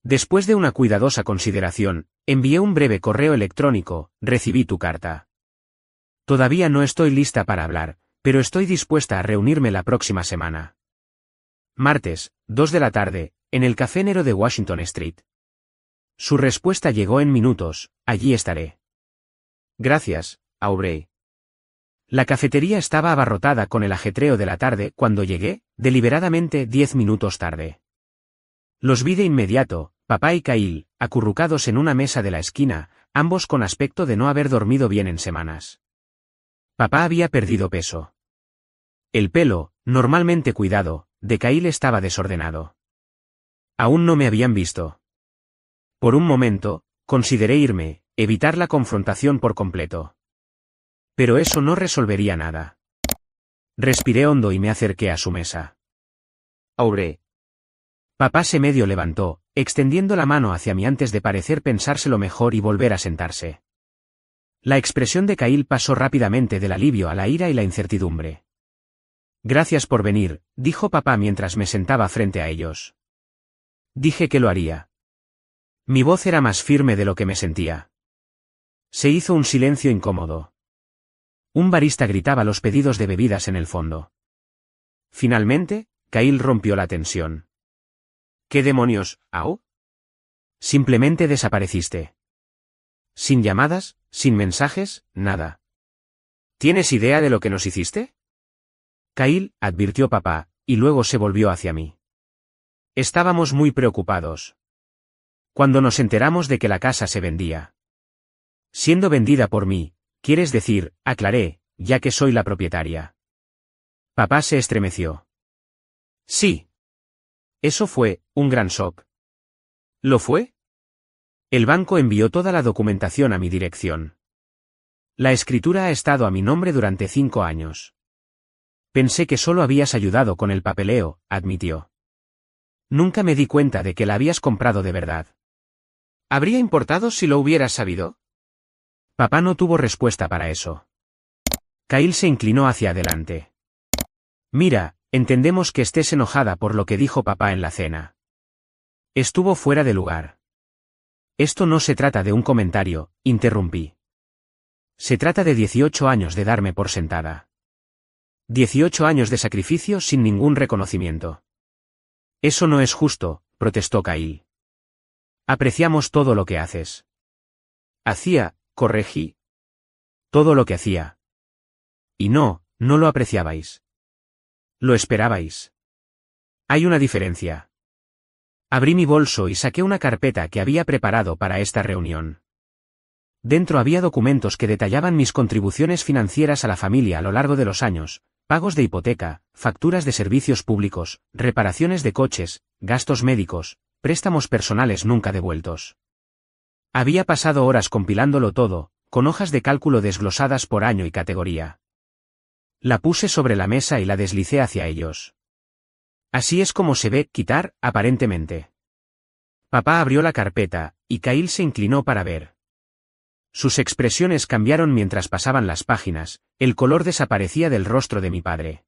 Después de una cuidadosa consideración, envié un breve correo electrónico, recibí tu carta. Todavía no estoy lista para hablar, pero estoy dispuesta a reunirme la próxima semana. Martes, 2 de la tarde, en el Café Nero de Washington Street. Su respuesta llegó en minutos, allí estaré. Gracias, Aubrey. La cafetería estaba abarrotada con el ajetreo de la tarde cuando llegué, deliberadamente 10 minutos tarde. Los vi de inmediato, papá y Kyle, acurrucados en una mesa de la esquina, ambos con aspecto de no haber dormido bien en semanas. Papá había perdido peso. El pelo, normalmente cuidado, de Kyle estaba desordenado. Aún no me habían visto. Por un momento, consideré irme, evitar la confrontación por completo. Pero eso no resolvería nada. Respiré hondo y me acerqué a su mesa. Aubrey. Papá se medio levantó, extendiendo la mano hacia mí antes de parecer pensárselo mejor y volver a sentarse. La expresión de Kyle pasó rápidamente del alivio a la ira y la incertidumbre. Gracias por venir, dijo papá mientras me sentaba frente a ellos. Dije que lo haría. Mi voz era más firme de lo que me sentía. Se hizo un silencio incómodo. Un barista gritaba los pedidos de bebidas en el fondo. Finalmente, Kyle rompió la tensión. ¿Qué demonios, Au? Simplemente desapareciste. Sin llamadas, sin mensajes, nada. ¿Tienes idea de lo que nos hiciste? Kyle, advirtió papá, y luego se volvió hacia mí. Estábamos muy preocupados. Cuando nos enteramos de que la casa se vendía. Siendo vendida por mí, quieres decir, aclaré, ya que soy la propietaria. Papá se estremeció. Sí. Eso fue un gran shock. ¿Lo fue? El banco envió toda la documentación a mi dirección. La escritura ha estado a mi nombre durante 5 años. Pensé que solo habías ayudado con el papeleo, admitió. Nunca me di cuenta de que la habías comprado de verdad. ¿Habría importado si lo hubieras sabido? Papá no tuvo respuesta para eso. Kyle se inclinó hacia adelante. Mira, entendemos que estés enojada por lo que dijo papá en la cena. Estuvo fuera de lugar. Esto no se trata de un comentario, interrumpí. Se trata de 18 años de darme por sentada. 18 años de sacrificio sin ningún reconocimiento. Eso no es justo, protestó Kyle. Apreciamos todo lo que haces. Corregí. Todo lo que hacía. Y no lo apreciabais. Lo esperabais. Hay una diferencia. Abrí mi bolso y saqué una carpeta que había preparado para esta reunión. Dentro había documentos que detallaban mis contribuciones financieras a la familia a lo largo de los años, pagos de hipoteca, facturas de servicios públicos, reparaciones de coches, gastos médicos, préstamos personales nunca devueltos. Había pasado horas compilándolo todo, con hojas de cálculo desglosadas por año y categoría. La puse sobre la mesa y la deslicé hacia ellos. Así es como se ve quitar, aparentemente. Papá abrió la carpeta, y Kyle se inclinó para ver. Sus expresiones cambiaron mientras pasaban las páginas, el color desaparecía del rostro de mi padre.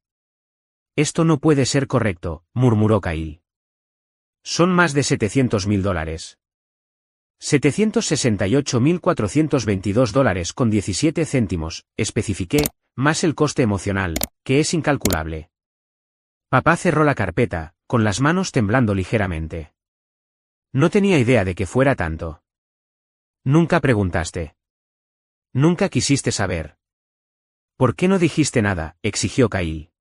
Esto no puede ser correcto, murmuró Kyle. Son más de $700.000. $768.422 con 17 céntimos, especifiqué, más el coste emocional, que es incalculable. Papá cerró la carpeta, con las manos temblando ligeramente. No tenía idea de que fuera tanto. Nunca preguntaste. Nunca quisiste saber. ¿Por qué no dijiste nada?, exigió Kyle.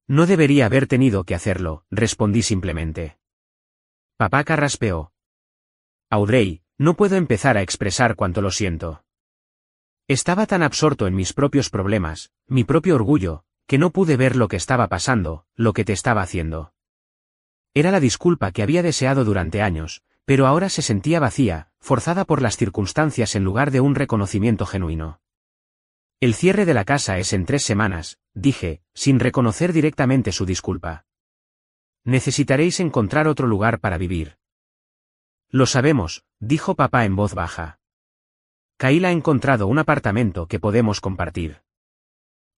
No debería haber tenido que hacerlo, respondí simplemente. Papá carraspeó. Audrey, no puedo empezar a expresar cuánto lo siento. Estaba tan absorto en mis propios problemas, mi propio orgullo, que no pude ver lo que estaba pasando, lo que te estaba haciendo. Era la disculpa que había deseado durante años, pero ahora se sentía vacía, forzada por las circunstancias en lugar de un reconocimiento genuino. El cierre de la casa es en 3 semanas, dije, sin reconocer directamente su disculpa. Necesitaréis encontrar otro lugar para vivir. Lo sabemos, dijo papá en voz baja. Kyle ha encontrado un apartamento que podemos compartir.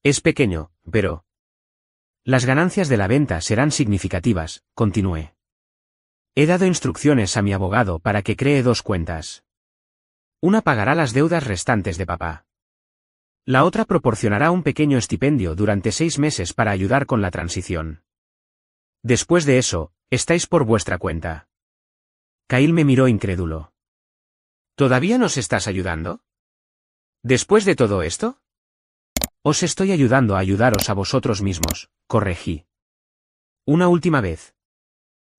Es pequeño, pero... Las ganancias de la venta serán significativas, continué. He dado instrucciones a mi abogado para que cree 2 cuentas. Una pagará las deudas restantes de papá. La otra proporcionará un pequeño estipendio durante 6 meses para ayudar con la transición. Después de eso, estáis por vuestra cuenta. Kyle me miró incrédulo. ¿Todavía nos estás ayudando? ¿Después de todo esto? Os estoy ayudando a ayudaros a vosotros mismos, corregí. Una última vez.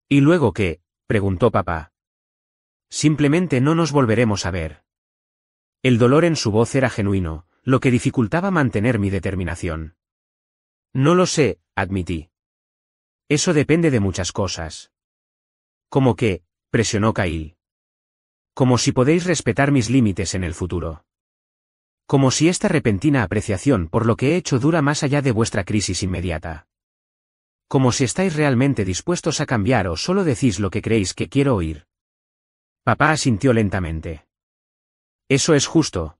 ¿Y luego qué?, preguntó papá. Simplemente no nos volveremos a ver. El dolor en su voz era genuino, lo que dificultaba mantener mi determinación. No lo sé, admití. Eso depende de muchas cosas. ¿Cómo qué?, presionó Kyle. Como si podéis respetar mis límites en el futuro. Como si esta repentina apreciación por lo que he hecho dura más allá de vuestra crisis inmediata. Como si estáis realmente dispuestos a cambiar o solo decís lo que creéis que quiero oír. Papá asintió lentamente. Eso es justo.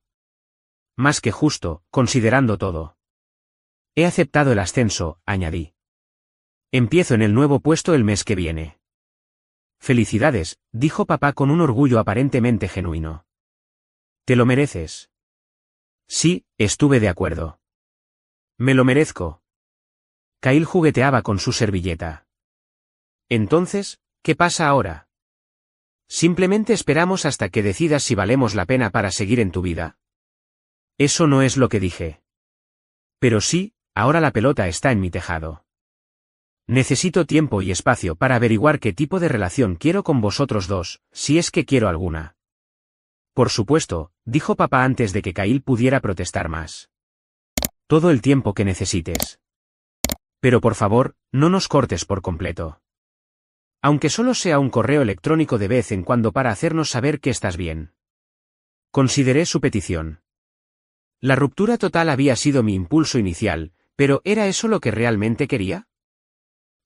Más que justo, considerando todo. He aceptado el ascenso, añadí. Empiezo en el nuevo puesto el mes que viene. Felicidades, dijo papá con un orgullo aparentemente genuino. ¿Te lo mereces? Sí, estuve de acuerdo. Me lo merezco. Kyle jugueteaba con su servilleta. Entonces, ¿qué pasa ahora? Simplemente esperamos hasta que decidas si valemos la pena para seguir en tu vida. Eso no es lo que dije. Pero sí, ahora la pelota está en mi tejado. Necesito tiempo y espacio para averiguar qué tipo de relación quiero con vosotros dos, si es que quiero alguna. Por supuesto, dijo papá antes de que Kyle pudiera protestar más. Todo el tiempo que necesites. Pero por favor, no nos cortes por completo. Aunque solo sea un correo electrónico de vez en cuando para hacernos saber que estás bien. Consideré su petición. La ruptura total había sido mi impulso inicial, pero ¿era eso lo que realmente quería?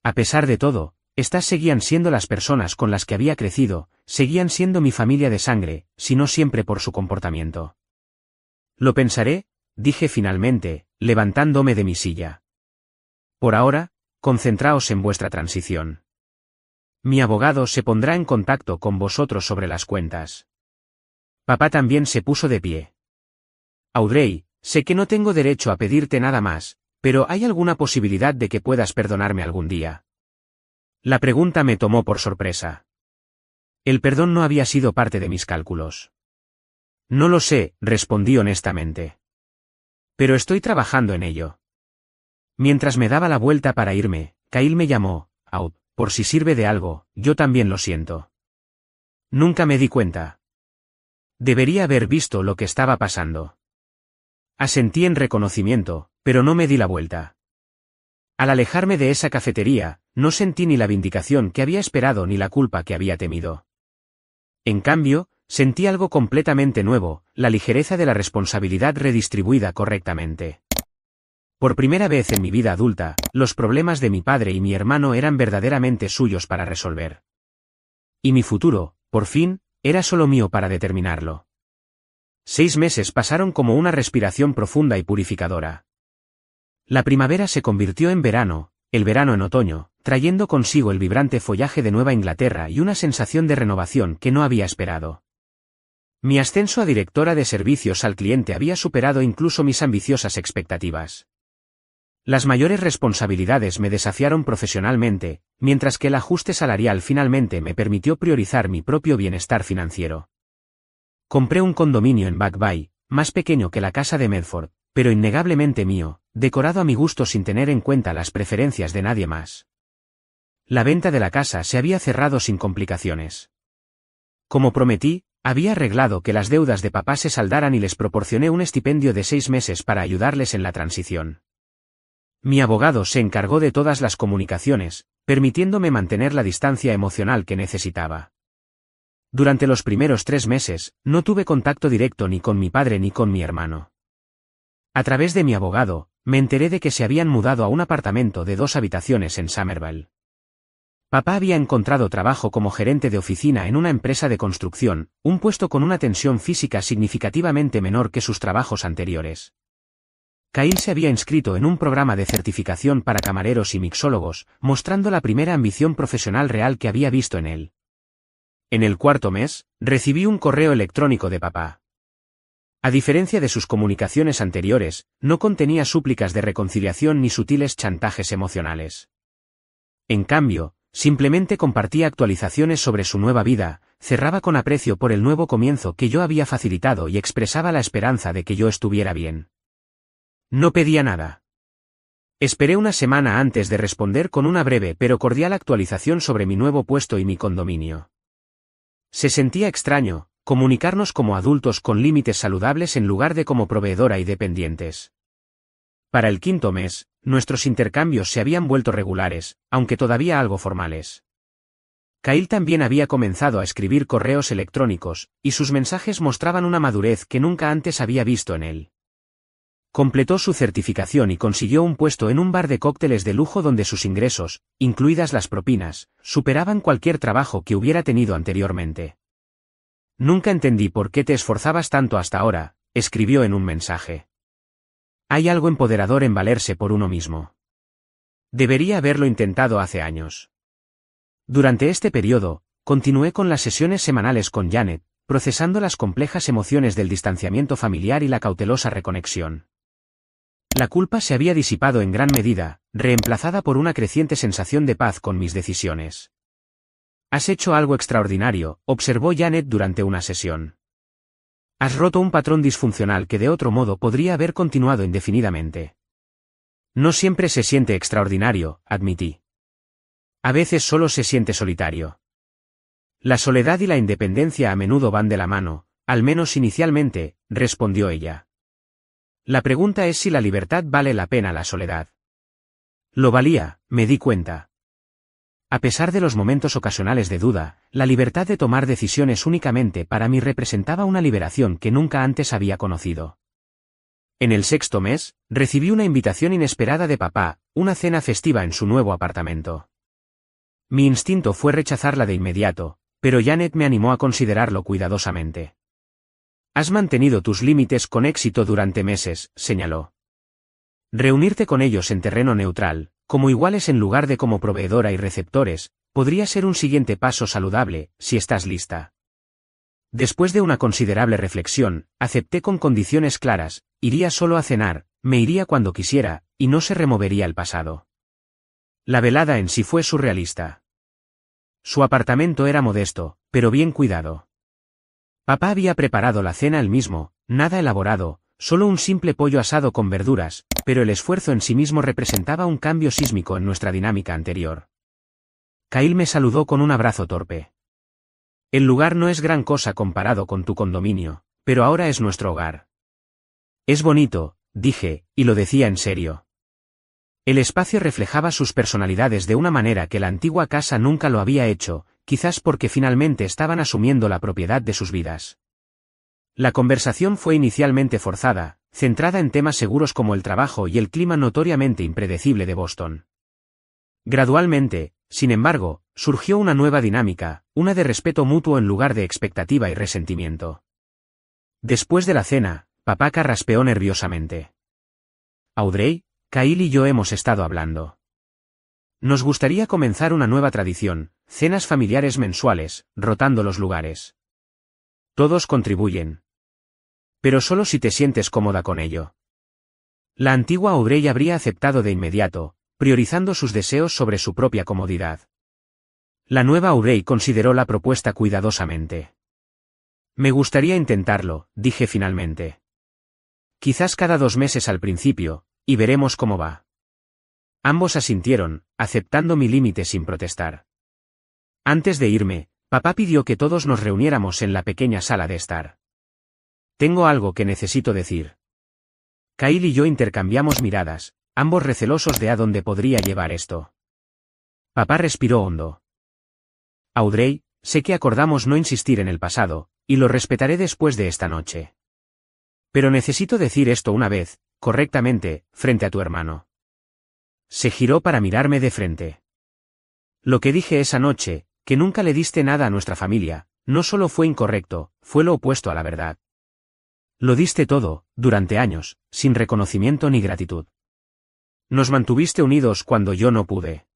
A pesar de todo, estas seguían siendo las personas con las que había crecido, seguían siendo mi familia de sangre, si no siempre por su comportamiento. Lo pensaré, dije finalmente, levantándome de mi silla. Por ahora, concentraos en vuestra transición. Mi abogado se pondrá en contacto con vosotros sobre las cuentas. Papá también se puso de pie. Audrey, sé que no tengo derecho a pedirte nada más, pero ¿hay alguna posibilidad de que puedas perdonarme algún día? La pregunta me tomó por sorpresa. El perdón no había sido parte de mis cálculos. No lo sé, respondí honestamente. Pero estoy trabajando en ello. Mientras me daba la vuelta para irme, Kyle me llamó, Aud, por si sirve de algo, yo también lo siento. Nunca me di cuenta. Debería haber visto lo que estaba pasando. Asentí en reconocimiento, pero no me di la vuelta. Al alejarme de esa cafetería, no sentí ni la vindicación que había esperado ni la culpa que había temido. En cambio, sentí algo completamente nuevo, la ligereza de la responsabilidad redistribuida correctamente. Por primera vez en mi vida adulta, los problemas de mi padre y mi hermano eran verdaderamente suyos para resolver. Y mi futuro, por fin, era solo mío para determinarlo. 6 meses pasaron como una respiración profunda y purificadora. La primavera se convirtió en verano, el verano en otoño, trayendo consigo el vibrante follaje de Nueva Inglaterra y una sensación de renovación que no había esperado. Mi ascenso a directora de servicios al cliente había superado incluso mis ambiciosas expectativas. Las mayores responsabilidades me desafiaron profesionalmente, mientras que el ajuste salarial finalmente me permitió priorizar mi propio bienestar financiero. Compré un condominio en Back Bay, más pequeño que la casa de Medford, pero innegablemente mío, decorado a mi gusto sin tener en cuenta las preferencias de nadie más. La venta de la casa se había cerrado sin complicaciones. Como prometí, había arreglado que las deudas de papá se saldaran y les proporcioné un estipendio de 6 meses para ayudarles en la transición. Mi abogado se encargó de todas las comunicaciones, permitiéndome mantener la distancia emocional que necesitaba. Durante los primeros 3 meses, no tuve contacto directo ni con mi padre ni con mi hermano. A través de mi abogado, me enteré de que se habían mudado a un apartamento de 2 habitaciones en Somerville. Papá había encontrado trabajo como gerente de oficina en una empresa de construcción, un puesto con una tensión física significativamente menor que sus trabajos anteriores. Kyle se había inscrito en un programa de certificación para camareros y mixólogos, mostrando la primera ambición profesional real que había visto en él. En el cuarto mes, recibí un correo electrónico de papá. A diferencia de sus comunicaciones anteriores, no contenía súplicas de reconciliación ni sutiles chantajes emocionales. En cambio, simplemente compartía actualizaciones sobre su nueva vida, cerraba con aprecio por el nuevo comienzo que yo había facilitado y expresaba la esperanza de que yo estuviera bien. No pedía nada. Esperé una semana antes de responder con una breve pero cordial actualización sobre mi nuevo puesto y mi condominio. Se sentía extraño, comunicarnos como adultos con límites saludables en lugar de como proveedora y dependientes. Para el quinto mes, nuestros intercambios se habían vuelto regulares, aunque todavía algo formales. Kyle también había comenzado a escribir correos electrónicos, y sus mensajes mostraban una madurez que nunca antes había visto en él. Completó su certificación y consiguió un puesto en un bar de cócteles de lujo donde sus ingresos, incluidas las propinas, superaban cualquier trabajo que hubiera tenido anteriormente. Nunca entendí por qué te esforzabas tanto hasta ahora, escribió en un mensaje. Hay algo empoderador en valerse por uno mismo. Debería haberlo intentado hace años. Durante este periodo, continué con las sesiones semanales con Janet, procesando las complejas emociones del distanciamiento familiar y la cautelosa reconexión. La culpa se había disipado en gran medida, reemplazada por una creciente sensación de paz con mis decisiones. Has hecho algo extraordinario, observó Janet durante una sesión. Has roto un patrón disfuncional que de otro modo podría haber continuado indefinidamente. No siempre se siente extraordinario, admití. A veces solo se siente solitario. La soledad y la independencia a menudo van de la mano, al menos inicialmente, respondió ella. La pregunta es si la libertad vale la pena la soledad. Lo valía, me di cuenta. A pesar de los momentos ocasionales de duda, la libertad de tomar decisiones únicamente para mí representaba una liberación que nunca antes había conocido. En el sexto mes, recibí una invitación inesperada de papá, una cena festiva en su nuevo apartamento. Mi instinto fue rechazarla de inmediato, pero Janet me animó a considerarlo cuidadosamente. Has mantenido tus límites con éxito durante meses, señaló. Reunirte con ellos en terreno neutral, como iguales en lugar de como proveedora y receptores, podría ser un siguiente paso saludable, si estás lista. Después de una considerable reflexión, acepté con condiciones claras, iría solo a cenar, me iría cuando quisiera, y no se removería el pasado. La velada en sí fue surrealista. Su apartamento era modesto, pero bien cuidado. Papá había preparado la cena él mismo, nada elaborado, solo un simple pollo asado con verduras, pero el esfuerzo en sí mismo representaba un cambio sísmico en nuestra dinámica anterior. Kyle me saludó con un abrazo torpe. El lugar no es gran cosa comparado con tu condominio, pero ahora es nuestro hogar. Es bonito, dije, y lo decía en serio. El espacio reflejaba sus personalidades de una manera que la antigua casa nunca lo había hecho, quizás porque finalmente estaban asumiendo la propiedad de sus vidas. La conversación fue inicialmente forzada, centrada en temas seguros como el trabajo y el clima notoriamente impredecible de Boston. Gradualmente, sin embargo, surgió una nueva dinámica, una de respeto mutuo en lugar de expectativa y resentimiento. Después de la cena, papá carraspeó nerviosamente. Audrey, Kyle y yo hemos estado hablando. Nos gustaría comenzar una nueva tradición, cenas familiares mensuales, rotando los lugares. Todos contribuyen. Pero solo si te sientes cómoda con ello. La antigua Audrey habría aceptado de inmediato, priorizando sus deseos sobre su propia comodidad. La nueva Audrey consideró la propuesta cuidadosamente. Me gustaría intentarlo, dije finalmente. Quizás cada 2 meses al principio, y veremos cómo va. Ambos asintieron, aceptando mi límite sin protestar. Antes de irme, papá pidió que todos nos reuniéramos en la pequeña sala de estar. Tengo algo que necesito decir. Kyle y yo intercambiamos miradas, ambos recelosos de a dónde podría llevar esto. Papá respiró hondo. Audrey, sé que acordamos no insistir en el pasado, y lo respetaré después de esta noche. Pero necesito decir esto una vez, correctamente, frente a tu hermano. Se giró para mirarme de frente. Lo que dije esa noche, que nunca le diste nada a nuestra familia, no solo fue incorrecto, fue lo opuesto a la verdad. Lo diste todo, durante años, sin reconocimiento ni gratitud. Nos mantuviste unidos cuando yo no pude.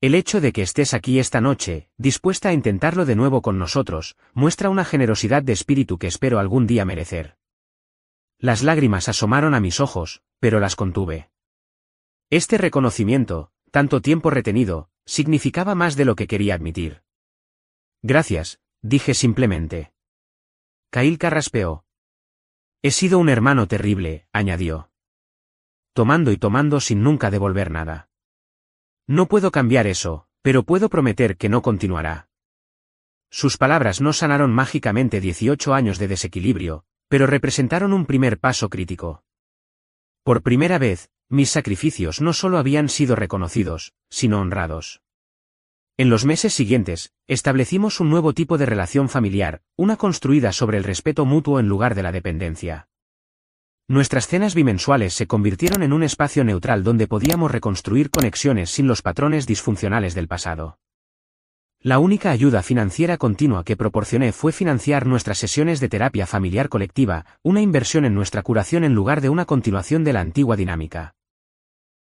El hecho de que estés aquí esta noche, dispuesta a intentarlo de nuevo con nosotros, muestra una generosidad de espíritu que espero algún día merecer. Las lágrimas asomaron a mis ojos, pero las contuve. Este reconocimiento, tanto tiempo retenido, significaba más de lo que quería admitir. Gracias, dije simplemente. Kyle carraspeó. He sido un hermano terrible, añadió. Tomando y tomando sin nunca devolver nada. No puedo cambiar eso, pero puedo prometer que no continuará. Sus palabras no sanaron mágicamente 18 años de desequilibrio, pero representaron un primer paso crítico. Por primera vez, mis sacrificios no solo habían sido reconocidos, sino honrados. En los meses siguientes, establecimos un nuevo tipo de relación familiar, una construida sobre el respeto mutuo en lugar de la dependencia. Nuestras cenas bimensuales se convirtieron en un espacio neutral donde podíamos reconstruir conexiones sin los patrones disfuncionales del pasado. La única ayuda financiera continua que proporcioné fue financiar nuestras sesiones de terapia familiar colectiva, una inversión en nuestra curación en lugar de una continuación de la antigua dinámica.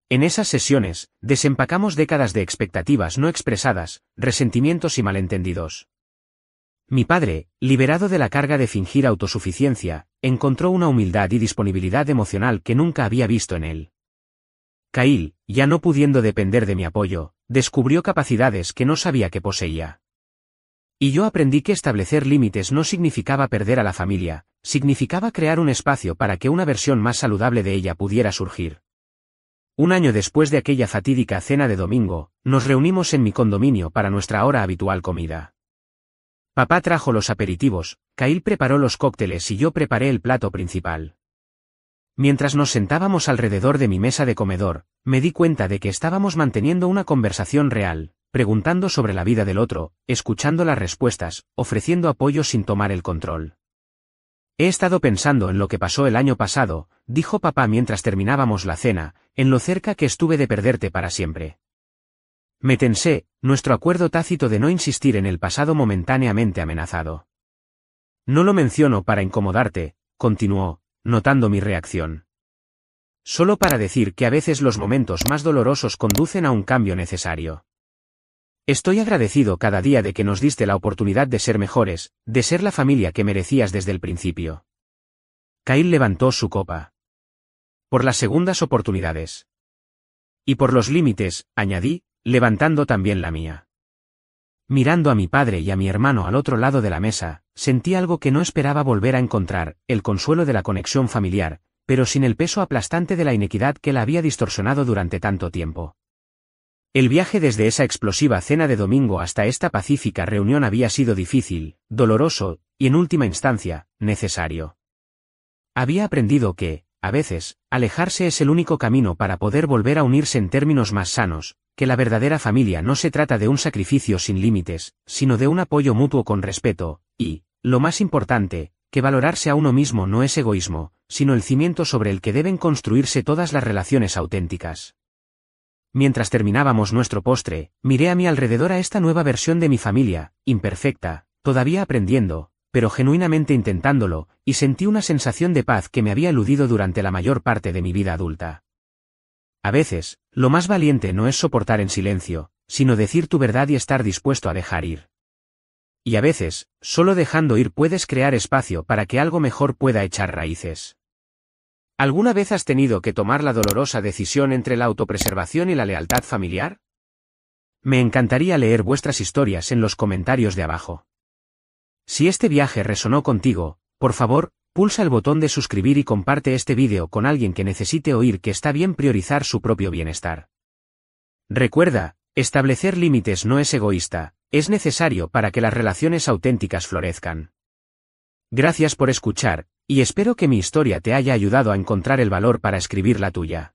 En esas sesiones, desempacamos décadas de expectativas no expresadas, resentimientos y malentendidos. Mi padre, liberado de la carga de fingir autosuficiencia, encontró una humildad y disponibilidad emocional que nunca había visto en él. Kyle, ya no pudiendo depender de mi apoyo, descubrió capacidades que no sabía que poseía. Y yo aprendí que establecer límites no significaba perder a la familia, significaba crear un espacio para que una versión más saludable de ella pudiera surgir. Un año después de aquella fatídica cena de domingo, nos reunimos en mi condominio para nuestra ahora habitual comida. Papá trajo los aperitivos, Kyle preparó los cócteles y yo preparé el plato principal. Mientras nos sentábamos alrededor de mi mesa de comedor, me di cuenta de que estábamos manteniendo una conversación real, preguntando sobre la vida del otro, escuchando las respuestas, ofreciendo apoyo sin tomar el control. He estado pensando en lo que pasó el año pasado, dijo papá mientras terminábamos la cena, en lo cerca que estuve de perderte para siempre. Me tensé, nuestro acuerdo tácito de no insistir en el pasado momentáneamente amenazado. No lo menciono para incomodarte, continuó, notando mi reacción. Solo para decir que a veces los momentos más dolorosos conducen a un cambio necesario. Estoy agradecido cada día de que nos diste la oportunidad de ser mejores, de ser la familia que merecías desde el principio. Kyle levantó su copa. Por las segundas oportunidades. Y por los límites, añadí, levantando también la mía. Mirando a mi padre y a mi hermano al otro lado de la mesa, sentí algo que no esperaba volver a encontrar, el consuelo de la conexión familiar, pero sin el peso aplastante de la inequidad que la había distorsionado durante tanto tiempo. El viaje desde esa explosiva cena de domingo hasta esta pacífica reunión había sido difícil, doloroso, y en última instancia, necesario. Había aprendido que, a veces, alejarse es el único camino para poder volver a unirse en términos más sanos, que la verdadera familia no se trata de un sacrificio sin límites, sino de un apoyo mutuo con respeto, y, lo más importante, que valorarse a uno mismo no es egoísmo, sino el cimiento sobre el que deben construirse todas las relaciones auténticas. Mientras terminábamos nuestro postre, miré a mi alrededor a esta nueva versión de mi familia, imperfecta, todavía aprendiendo, pero genuinamente intentándolo, y sentí una sensación de paz que me había eludido durante la mayor parte de mi vida adulta. A veces, lo más valiente no es soportar en silencio, sino decir tu verdad y estar dispuesto a dejar ir. Y a veces, solo dejando ir puedes crear espacio para que algo mejor pueda echar raíces. ¿Alguna vez has tenido que tomar la dolorosa decisión entre la autopreservación y la lealtad familiar? Me encantaría leer vuestras historias en los comentarios de abajo. Si este viaje resonó contigo, por favor, pulsa el botón de suscribir y comparte este vídeo con alguien que necesite oír que está bien priorizar su propio bienestar. Recuerda, establecer límites no es egoísta, es necesario para que las relaciones auténticas florezcan. Gracias por escuchar, y espero que mi historia te haya ayudado a encontrar el valor para escribir la tuya.